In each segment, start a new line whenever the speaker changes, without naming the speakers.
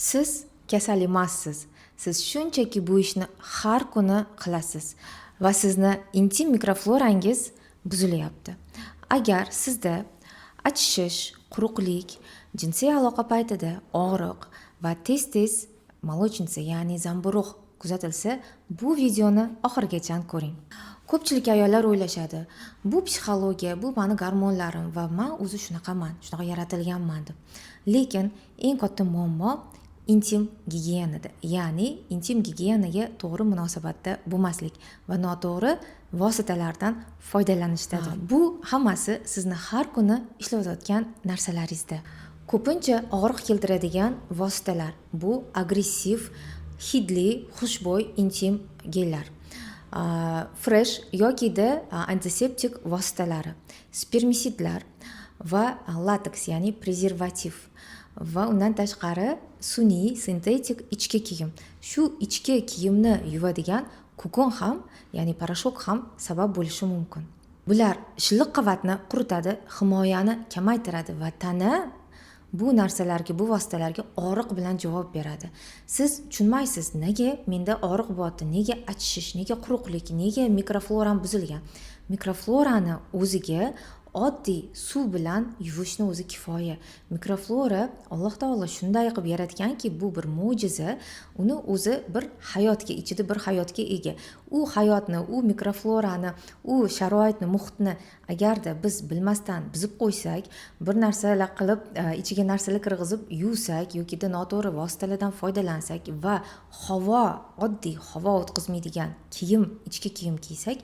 Siz kasal emassiz. Siz shunchaki bu ishni har kuni qilasiz va sizni intim mikroflorangiz buzilyapti. Agar sizda achishish, quruqlik, jinsiy aloqa paytida og'riq va tez-tez молочница, ya'ni zamburug' kuzatilsa, bu videoni oxirigacha ko'ring. Ko'pchilik ayollar o'ylashadi, bu psixologiya, bu meni gormonlarim va men o'zi shunaqaman, shunaqa yaratilganman deb. Lekin eng katta muammo intim gigiyenada, ya'ni intim gigiyenaga to'g'ri munosabatda bo'lmaslik va noto'g'ri vositalardan foydalanishdadir. Bu hammasi sizni har kuni ishlayotgan narsalaringizda. Ko'pincha og'riq keltiradigan vositalar bu agressiv, hidli, xushbo'y intim gellar. Fresh yokida antiseptik vositalari, spermisidlar va lateks, ya'ni prezervativ va undan tashqari sun'iy sintetik ichki kiyim. Shu ichki kiyimni yuvadigan kukon ham, ya'ni parashok ham sabab bo'lishi mumkin. Bular shilliq qavatni quritadi, himoyani kamaytiradi va tana bu narsalarga, bu vositalarga og'riq bilan javob beradi. Siz tushunmaysiz, nega menda og'riq bo'lyapti, nega achishish, nega quruqlik, nega mikrofloram buzilgan. Mikroflorani o'ziga oddiy suv bilan yuvishni o'zi kifoya. Mikroflora Alloh taolo shunday qilib yaratganki, bu bir mo'jiza. Uni o'zi bir hayotga, ichida bir hayotga ega. U hayotni, u mikroflorani, u sharoitni, muhitni agarda biz bilmasdan buzib qo'ysak, bir narsalar qilib, ichiga narsalar kirgizib yuvsak yoki noto'g'ri vositalardan foydalansak va oddiy havo o'tkazmaydigan kiyim, ichki kiyim kiysak,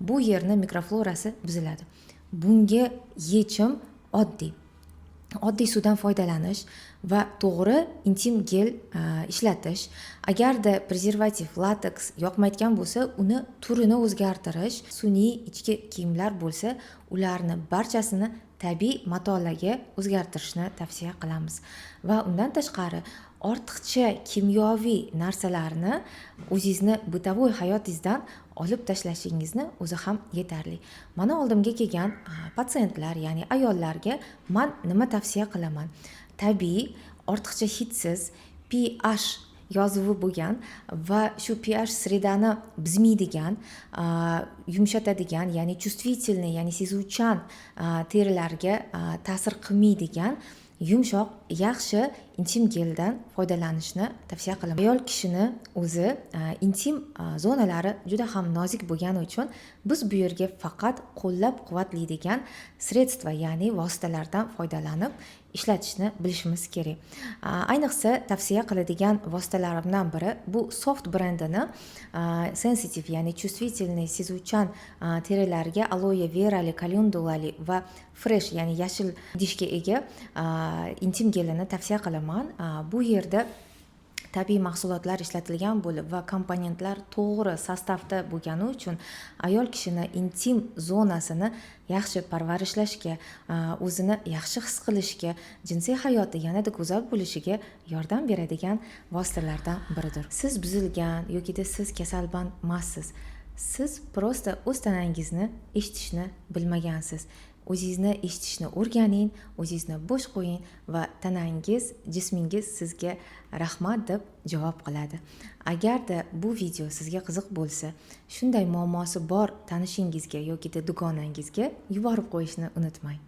bu yerni mikroflorasi buziladi. Bunga yechim oddiy suvdan foydalanish va to'g'ri intim gel ishlatish. Agarda prezervativ, lateks yoqmaydigan bo'lsa, uni turini o'zgartirish. Sun'iy ichki kiyimlar bo'lsa, ularni barchasini tabiiy matolarga o'zgartirishni tavsiya qilamiz. Va undan tashqari ortiqcha kimyoviy narsalarni o'zingizni bытовой hayotingizdan olib tashlashingizni o'zi ham yetarli. Mana oldimga kelgan patsientlar, ya'ni ayollarga men nima tavsiya qilaman? Tabiiy, ortiqcha hidsiz, pH yozuvi bo'lgan va shu pH sredani buzmaydigan, yumshatadigan, ya'ni чувствительный, ya'ni sezuvchan terilarga ta'sir qilmaydigan yumshoq, yaxshi intim geldan foydalanishni tavsiya qilaman. Ayol kishini o'zi intim zonalari juda ham nozik bo'lgani uchun biz bu yerga faqat qo'llab-quvvatlaydigan sredstva, ya'ni vositalardan foydalanib ishlatishni bilishimiz kerak. Ayniqsa tavsiya qiladigan vositalarimdan biri bu Soft brendini sensitive, ya'ni чувствительный, sezuvchan terilarga aloe verali, calendulali va fresh, ya'ni yashil idishga ega intim gelini tavsiya qilaman. Bu yerda tabiiy mahsulotlar ishlatilgan bo'lib va komponentlar to'g'ri sostavda bo'lgani uchun ayol kishini intim zonasini yaxshi parvarishlashga, o'zini yaxshi his qilishga, jinsiy hayoti yanada go'zal bo'lishiga yordam beradigan vositalardan biridir. Siz buzilgan yoki siz kasalmand emassiz. Siz prosta o'z tanangizni eshitishni bilmagansiz. O'zingizni eshitishni o'rganing, o'zingizni bo'sh qo'ying va tanangiz, jismingiz sizga rahmat deb javob qiladi. Agarda bu video sizga qiziq bo'lsa, shunday muammosi bor tanishingizga yoki dugonangizga yuborib qo'yishni unutmang.